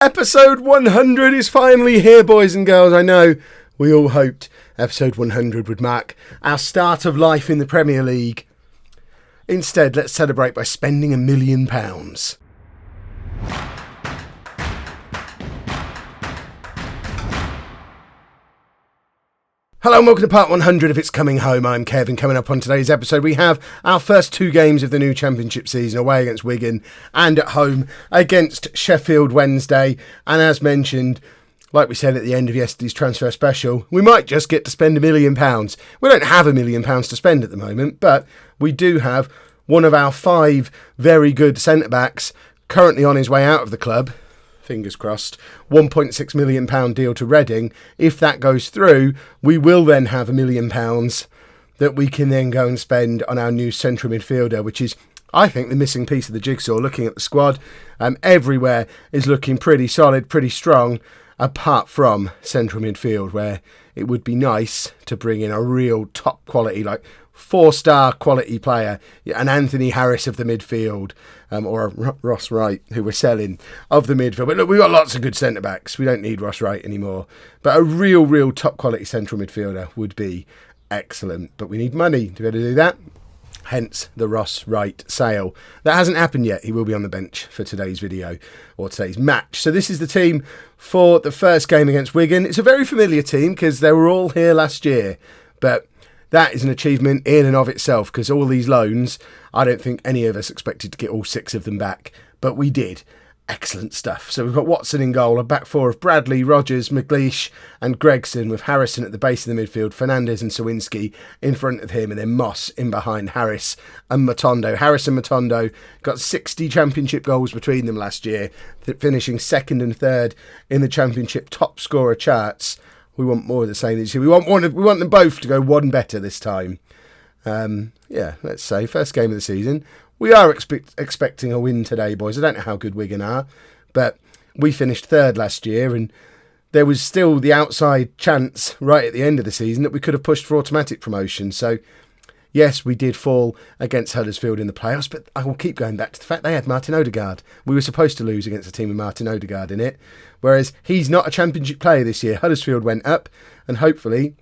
Episode 100 is finally here, boys and girls. I know we all hoped episode 100 would mark our start of life in the Premier League. Instead, let's celebrate by spending £1 million. Hello and welcome to part 100 of It's Coming Home. I'm Kevin. Coming up on today's episode, we have our first two games of the new Championship season, away against Wigan and at home against Sheffield Wednesday. And as mentioned, like we said at the end of yesterday's transfer special, we might just get to spend £1 million. We don't have £1 million to spend at the moment, but we do have one of our 5 very good centre-backs currently on his way out of the club. Fingers crossed, £1.6 million deal to Reading. If that goes through, we will then have £1 million that we can then go and spend on our new central midfielder, which is, I think, the missing piece of the jigsaw. Looking at the squad, everywhere is looking pretty solid, pretty strong, apart from central midfield, where it would be nice to bring in a real top quality, like 4-star quality player, an Anthony Harris of the midfield, or a Ross Wright, who we're selling, of the midfield. But look, we've got lots of good centre-backs. We don't need Ross Wright anymore. But a real top quality central midfielder would be excellent. But we need money to be able to do that. Hence the Ross Wright sale. That hasn't happened yet. He will be on the bench for today's video, or today's match. So this is the team for the first game against Wigan. It's a very familiar team because they were all here last year. But that is an achievement in and of itself, because all these loans, I don't think any of us expected to get all 6 of them back, but we did. Excellent stuff. So we've got Watson in goal, a back 4 of Bradley, Rogers, McLeish and Gregson, with Harrison at the base of the midfield, Fernandez and Sawinski in front of him, and then Moss in behind Harris and Matondo. Harris and Matondo got 60 Championship goals between them last year, finishing 2nd and 3rd in the Championship top scorer charts. We want more of the same this year. We want them both to go one better this time. Let's say first game of the season. We are expecting a win today, boys. I don't know how good Wigan are, but we finished 3rd last year, and there was still the outside chance right at the end of the season that we could have pushed for automatic promotion. So, yes, we did fall against Huddersfield in the playoffs, but I will keep going back to the fact they had Martin Odegaard. We were supposed to lose against a team with Martin Odegaard in it, whereas he's not a Championship player this year. Huddersfield went up, and hopefully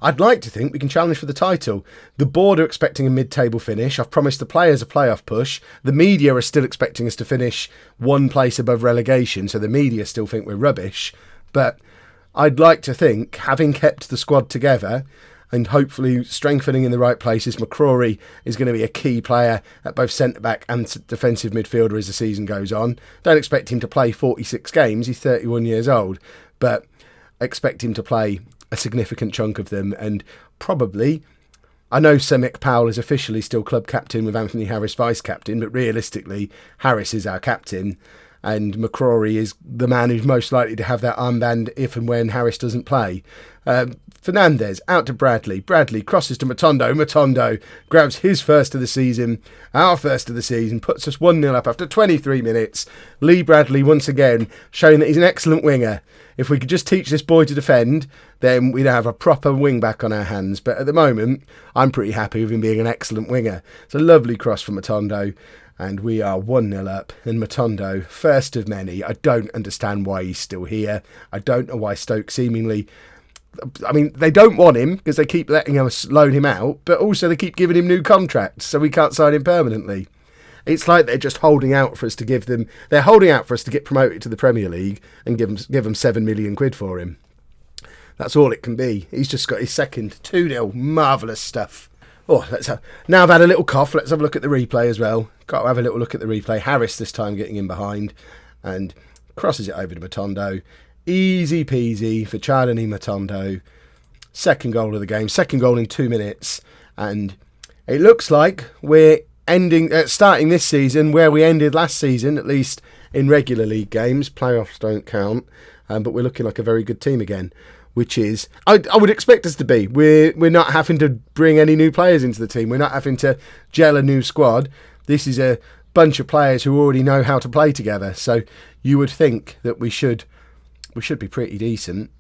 I'd like to think we can challenge for the title. The board are expecting a mid-table finish. I've promised the players a playoff push. The media are still expecting us to finish one place above relegation, so the media still think we're rubbish. But I'd like to think, having kept the squad together and hopefully strengthening in the right places, McCrory is going to be a key player at both centre-back and defensive midfielder as the season goes on. Don't expect him to play 46 games. He's 31 years old. But expect him to play a significant chunk of them, and probably, I know Semic Powell is officially still club captain with Anthony Harris vice captain, but realistically Harris is our captain and McCrory is the man who's most likely to have that armband if and when Harris doesn't play. Fernandez out to Bradley crosses to Matondo grabs his first of the season, our first of the season, puts us 1-0 up after 23 minutes. Lee Bradley once again showing that he's an excellent winger. If we could just teach this boy to defend, then we'd have a proper wing back on our hands. But at the moment, I'm pretty happy with him being an excellent winger. It's a lovely cross from Matondo, and we are 1-0 up. And Matondo, first of many. I don't understand why he's still here. I don't know why Stoke seemingly, I mean, they don't want him because they keep letting us loan him out, but also they keep giving him new contracts, so we can't sign him permanently. It's like they're just holding out for us to give them. They're holding out for us to get promoted to the Premier League and give them £7 million for him. That's all it can be. He's just got his second 2-0. Marvellous stuff. Now I've had a little cough. Let's have a look at the replay as well. Got to have a little look at the replay. Harris this time getting in behind and crosses it over to Matondo. Easy peasy for Charlie Matondo. Second goal of the game. Second goal in 2 minutes. And it looks like we're starting this season where we ended last season, at least in regular league games. Playoffs don't count, but we're looking like a very good team again, which is I would expect us to be. We're not having to bring any new players into the team. We're not having to gel a new squad. This is a bunch of players who already know how to play together. So you would think that we should be pretty decent.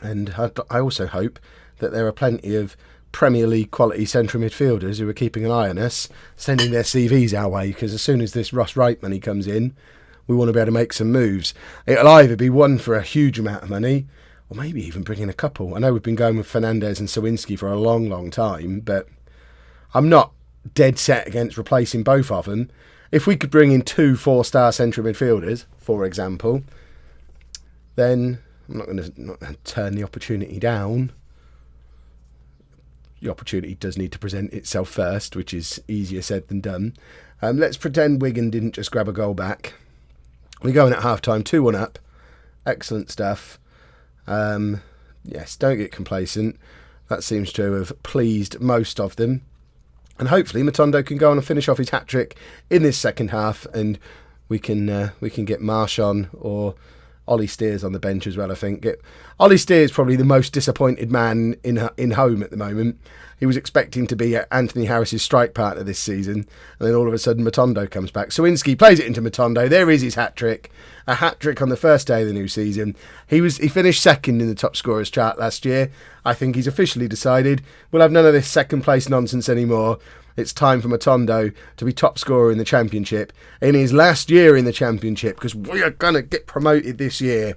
And I also hope that there are plenty of Premier League quality central midfielders who are keeping an eye on us, sending their CVs our way, because as soon as this Ross Wright money comes in, we want to be able to make some moves. It'll either be one for a huge amount of money, or maybe even bring in a couple. I know we've been going with Fernandes and Sawinski for a long, long time, but I'm not dead set against replacing both of them. If we could bring in 2 4-star central midfielders, for example, then I'm not going to turn the opportunity down. The opportunity does need to present itself first, which is easier said than done. Let's pretend Wigan didn't just grab a goal back. We go in at half-time, 2-1 up. Excellent stuff. Yes, don't get complacent. That seems to have pleased most of them. And hopefully Matondo can go on and finish off his hat-trick in this second half, and we can get Marsh on, or Ollie Steers on the bench as well, I think. Ollie Steers probably the most disappointed man in Holme at the moment. He was expecting to be Anthony Harris's strike partner this season, and then all of a sudden Matondo comes back. Sawinski plays it into Matondo. There is his hat-trick. A hat-trick on the first day of the new season. He finished second in the top scorers chart last year. I think he's officially decided we'll have none of this second place nonsense anymore. It's time for Matondo to be top scorer in the Championship in his last year in the Championship, because we are going to get promoted this year.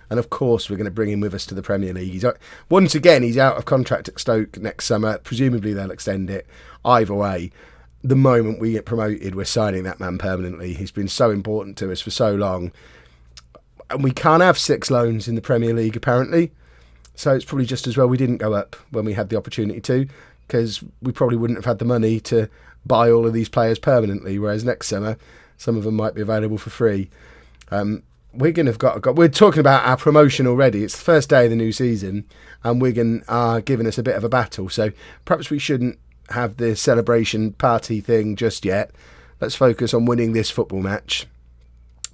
And of course we're going to bring him with us to the Premier League. Once again, he's out of contract at Stoke next summer. Presumably they'll extend it. Either way, the moment we get promoted, we're signing that man permanently. He's been so important to us for so long. And we can't have 6 loans in the Premier League, apparently. So it's probably just as well we didn't go up when we had the opportunity to, because we probably wouldn't have had the money to buy all of these players permanently, whereas next summer some of them might be available for free. Wigan have got. We're talking about our promotion already. It's the first day of the new season, and Wigan are giving us a bit of a battle. So perhaps we shouldn't have the celebration party thing just yet. Let's focus on winning this football match.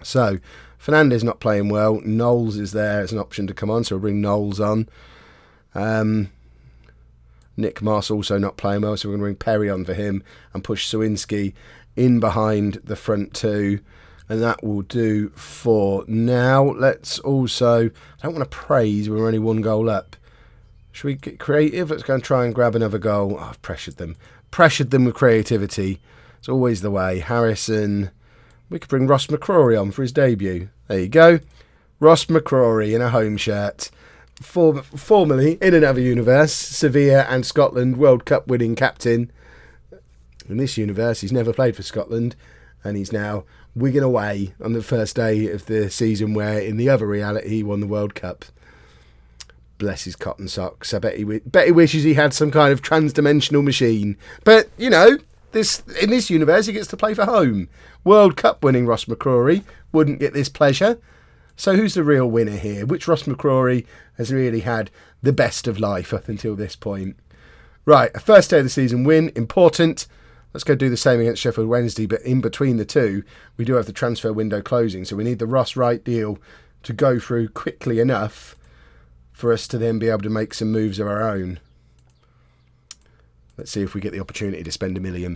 So Fernandes not playing well. Knowles is there as an option to come on, so we'll bring Knowles on. Nick Moss also not playing well, so we're going to bring Perry on for him and push Sawinski in behind the front two. And that will do for now. Let's also, I don't want to praise, we're only 1 goal up. Should we get creative? Let's go and try and grab another goal. Oh, I've pressured them. Pressured them with creativity. It's always the way. Harrison. We could bring Ross McCrory on for his debut. There you go. Ross McCrory in a home shirt. Formerly, in another universe, Sevilla and Scotland World Cup winning captain. In this universe, he's never played for Scotland. And he's now Wigan away on the first day of the season, where in the other reality he won the World Cup. Bless his cotton socks. I bet he wishes he had some kind of trans-dimensional machine. But, you know, in this universe he gets to play for home. World Cup winning Ross McCrory wouldn't get this pleasure. So who's the real winner here? Which Ross McCrory has really had the best of life up until this point? Right, a first day of the season win, important. Let's go do the same against Sheffield Wednesday, but in between the two, we do have the transfer window closing, so we need the Ross Wright deal to go through quickly enough for us to then be able to make some moves of our own. Let's see if we get the opportunity to spend £1 million.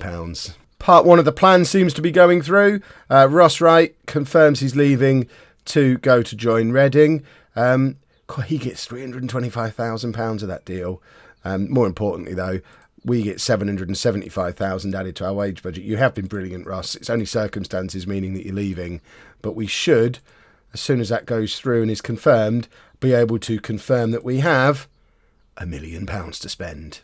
Part 1 of the plan seems to be going through. Ross Wright confirms he's leaving to go to join Reading. He gets £325,000 of that deal. More importantly, though, we get $775,000 added to our wage budget. You have been brilliant, Ross. It's only circumstances meaning that you're leaving. But we should, as soon as that goes through and is confirmed, be able to confirm that we have £1 million to spend.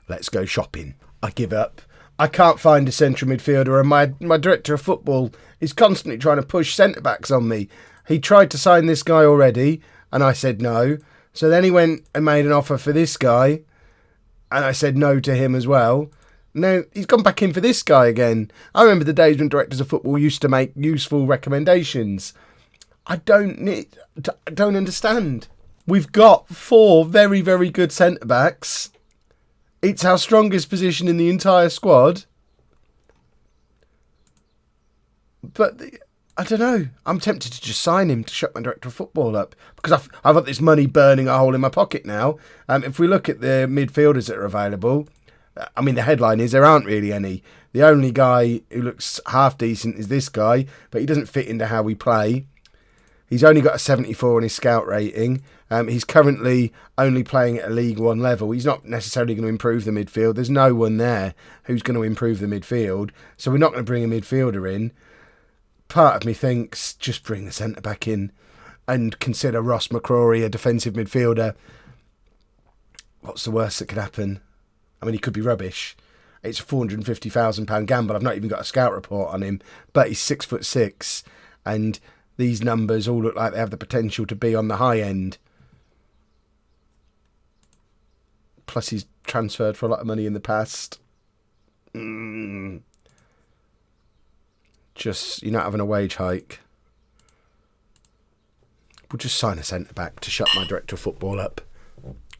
Let's go shopping. I give up. I can't find a central midfielder, and my director of football is constantly trying to push centre-backs on me. He tried to sign this guy already, and I said no. So then he went and made an offer for this guy, and I said no to him as well. Now he's gone back in for this guy again. I remember the days when directors of football used to make useful recommendations. I don't understand. We've got 4 very, very good centre-backs. It's our strongest position in the entire squad. But I don't know. I'm tempted to just sign him to shut my director of football up, because I've got this money burning a hole in my pocket now. If we look at the midfielders that are available, I mean, the headline is there aren't really any. The only guy who looks half decent is this guy, but he doesn't fit into how we play. He's only got a 74 on his scout rating. He's currently only playing at a League One level. He's not necessarily going to improve the midfield. There's no one there who's going to improve the midfield. So we're not going to bring a midfielder in. part of me thinks just bring the centre-back in and consider Ross McCrory a defensive midfielder. What's the worst that could happen? I mean, he could be rubbish. It's a £450,000 gamble. I've not even got a scout report on him, but he's 6'6", and these numbers all look like they have the potential to be on the high end. Plus, he's transferred for a lot of money in the past. Just, you're not having a wage hike. We'll just sign a centre-back to shut my director of football up.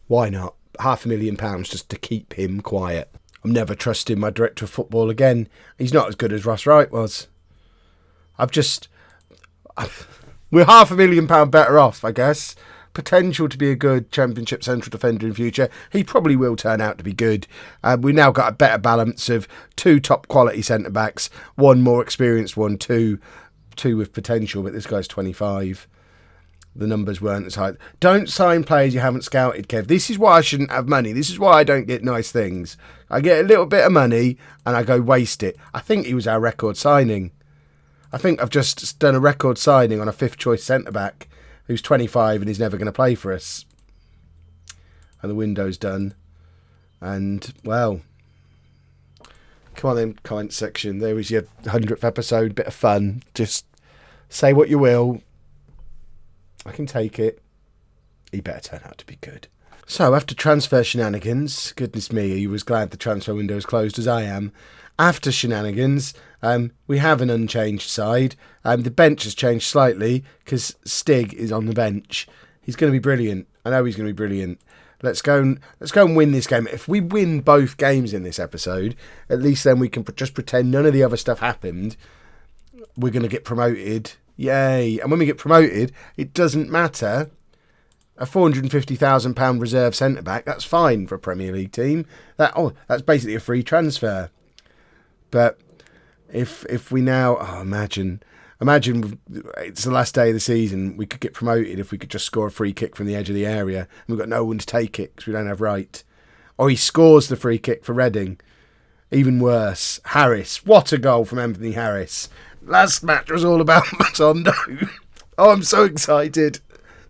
Why not? £500,000 just to keep him quiet. I'm never trusting my director of football again. He's not as good as Ross Wright was. We're £500,000 better off, I guess. Potential to be a good Championship central defender in future. He probably will turn out to be good. We've now got a better balance of 2 top quality centre-backs, 1 more experienced one, 2 with potential, but this guy's 25. The numbers weren't as high. Don't sign players you haven't scouted, Kev. This is why I shouldn't have money. This is why I don't get nice things. I get a little bit of money and I go waste it. I think he was our record signing. I think I've just done a record signing on a 5th choice centre-back who's 25 and he's never going to play for us. And the window's done. And, well, come on then, comment section. There was your 100th episode. Bit of fun. Just say what you will. I can take it. He better turn out to be good. So, after transfer shenanigans, goodness me, he was glad the transfer window was closed as I am. After shenanigans, we have an unchanged side. The bench has changed slightly because Stig is on the bench. He's going to be brilliant. I know he's going to be brilliant. Let's go and win this game. If we win both games in this episode, at least then we can just pretend none of the other stuff happened. We're going to get promoted. Yay. And when we get promoted, it doesn't matter. A £450,000 reserve centre-back, that's fine for a Premier League team. That's basically a free transfer. But if we now... imagine it's the last day of the season. We could get promoted if we could just score a free kick from the edge of the area. And we've got no one to take it because we don't have right. Or he scores the free kick for Reading. Even worse. Harris. What a goal from Anthony Harris. Last match was all about Matondo. Oh, I'm so excited.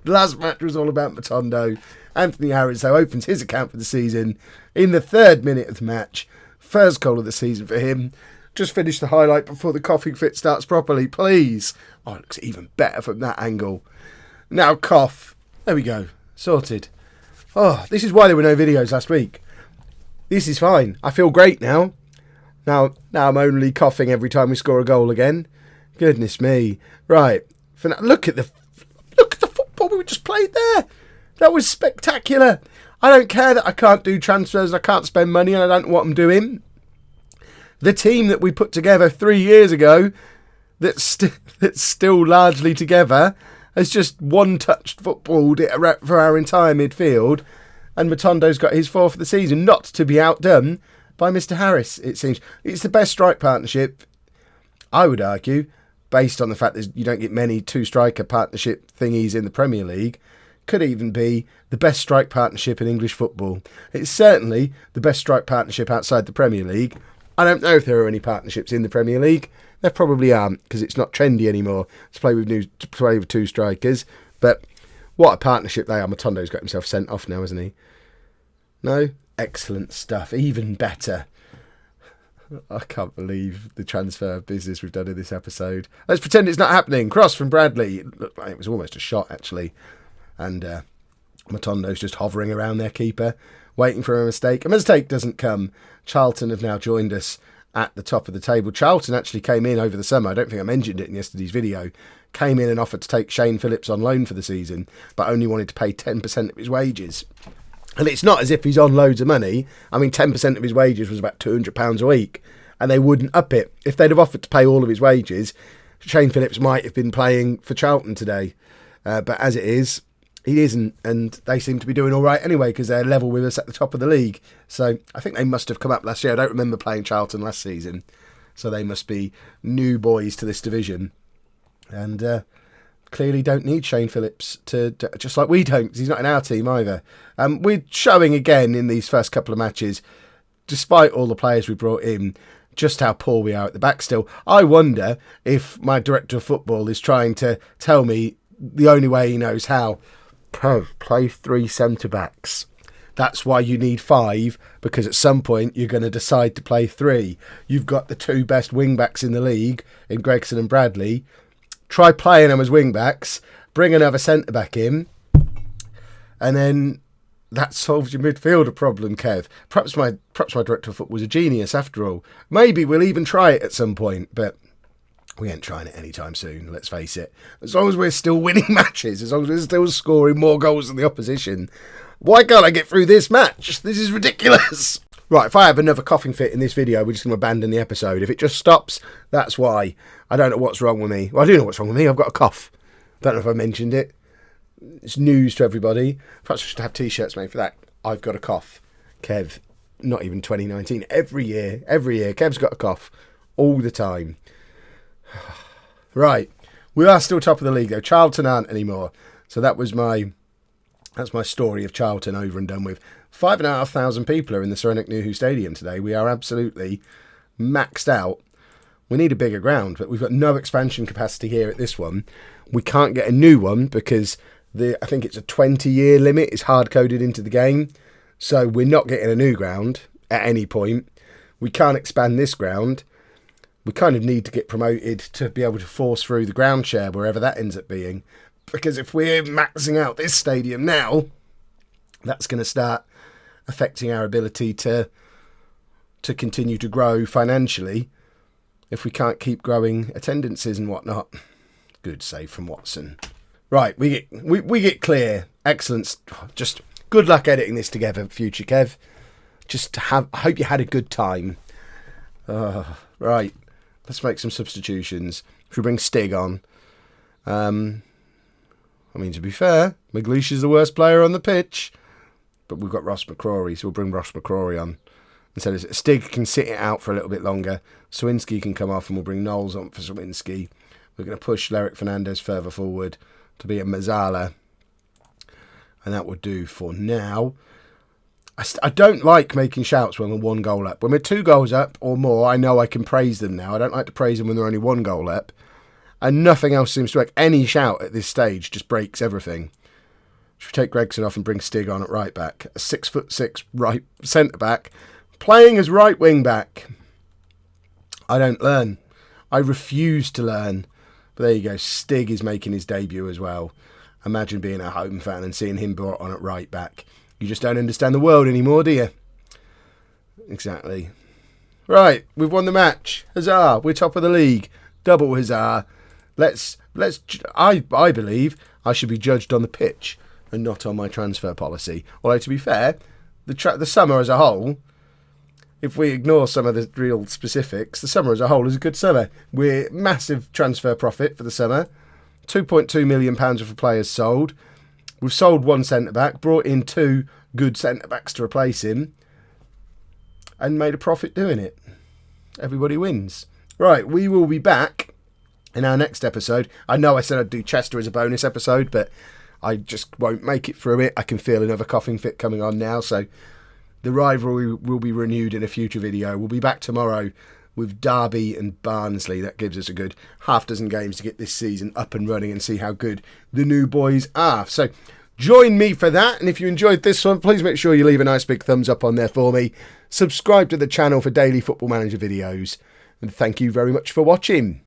The last match was all about Matondo. Anthony Harris, though, opens his account for the season in the 3rd minute of the match. First goal of the season for him. Just finish the highlight before the coughing fit starts properly, please. Oh, it looks even better from that angle. Now cough. There we go. Sorted. Oh, this is why there were no videos last week. This is fine. I feel great now. Now I'm only coughing every time we score a goal again. Goodness me. Right. Look at the football we just played there. That was spectacular. I don't care that I can't do transfers and I can't spend money and I don't know what I'm doing. The team that we put together 3 years ago that's still largely together has just one-touched footballed it for our entire midfield, and Matondo's got his 4th of the season, not to be outdone by Mr. Harris, it seems. It's the best strike partnership, I would argue, based on the fact that you don't get many 2-striker partnership thingies in the Premier League. Could even be the best strike partnership in English football. It's certainly the best strike partnership outside the Premier League. I don't know if there are any partnerships in the Premier League. There probably aren't because it's not trendy anymore to play with 2 strikers. But what a partnership they are. Matondo's got himself sent off now, hasn't he? No? Excellent stuff. Even better. I can't believe the transfer business we've done in this episode. Let's pretend it's not happening. Cross from Bradley. It looked like it was almost a shot, actually. And Matondo's just hovering around their keeper, waiting for a mistake. A mistake doesn't come. Charlton have now joined us at the top of the table. Charlton actually came in over the summer. I don't think I mentioned it in yesterday's video. Came in and offered to take Shane Phillips on loan for the season, but only wanted to pay 10% of his wages. And it's not as if he's on loads of money. I mean, 10% of his wages was about £200 a week, and they wouldn't up it. If they'd have offered to pay all of his wages, Shane Phillips might have been playing for Charlton today. But as it is, he isn't, and they seem to be doing all right anyway because they're level with us at the top of the league. So I think they must have come up last year. I don't remember playing Charlton last season, so they must be new boys to this division. And clearly don't need Shane Phillips to just like we don't, because he's not in our team either. We're showing again in these first couple of matches, despite all the players we brought in, just how poor we are at the back still. I wonder if my director of football is trying to tell me the only way he knows how. Play 3 centre-backs. That's why you need 5, because at some point you're going to decide to play 3. You've got the 2 best wing-backs in the league, in Gregson and Bradley. Try playing them as wing-backs, bring another centre-back in, and then that solves your midfielder problem, Kev. Perhaps my director of football was a genius after all. Maybe we'll even try it at some point, but we ain't trying it anytime soon, let's face it. As long as we're still winning matches, as long as we're still scoring more goals than the opposition, why can't I get through this match? This is ridiculous. Right, if I have another coughing fit in this video, we're just going to abandon the episode. If it just stops, that's why. I don't know what's wrong with me. Well, I do know what's wrong with me. I've got a cough. Don't know if I mentioned it. It's news to everybody. Perhaps I should have T-shirts made for that. I've got a cough. Kev, not even 2019. Every year, Kev's got a cough. All the time. Right, we are still top of the league though. Charlton aren't anymore. So that's my story of Charlton over and done with. 5,500 people are in the Serenuk Nuhu Stadium today. We are absolutely maxed out. We need a bigger ground, but we've got no expansion capacity here at this one. We can't get a new one because I think it's a 20-year limit is hard-coded into the game. So we're not getting a new ground at any point. We can't expand this ground. We kind of need to get promoted to be able to force through the ground share wherever that ends up being. Because if we're maxing out this stadium now, that's going to start affecting our ability to continue to grow financially if we can't keep growing attendances and whatnot. Good save from Watson. Right, we get clear. Excellent. Just good luck editing this together, future Kev. I hope you had a good time. Right. Let's make some substitutions. Should we bring Stig on? I mean, to be fair, McLeish is the worst player on the pitch. But we've got Ross McCrory, so we'll bring Ross McCrory on. Instead, Stig can sit it out for a little bit longer. Sawinski can come off and we'll bring Knowles on for Sawinski. We're going to push Lerick Fernandez further forward to be a Mazzala. And that would do for now. I don't like making shouts when we're 1 goal up. When we're 2 goals up or more, I know I can praise them now. I don't like to praise them when they're only 1 goal up. And nothing else seems to work. Any shout at this stage just breaks everything. Should we take Gregson off and bring Stig on at right back? A 6'6" right centre back, playing as right wing back. I don't learn. I refuse to learn. But there you go. Stig is making his debut as well. Imagine being a home fan and seeing him brought on at right back. You just don't understand the world anymore, do you? Exactly. Right, we've won the match. Huzzah! We're top of the league. Double huzzah. I believe I should be judged on the pitch and not on my transfer policy. Although, to be fair, the summer as a whole, if we ignore some of the real specifics, the summer as a whole is a good summer. We're massive transfer profit for the summer. £2.2 million worth of players sold. We've sold 1 centre-back, brought in 2 good centre-backs to replace him, and made a profit doing it. Everybody wins. Right, we will be back in our next episode. I know I said I'd do Chester as a bonus episode, but I just won't make it through it. I can feel another coughing fit coming on now, so the rivalry will be renewed in a future video. We'll be back tomorrow with Derby and Barnsley. That gives us a good half dozen games to get this season up and running and see how good the new boys are. So join me for that. And if you enjoyed this one, please make sure you leave a nice big thumbs up on there for me. Subscribe to the channel for daily Football Manager videos. And thank you very much for watching.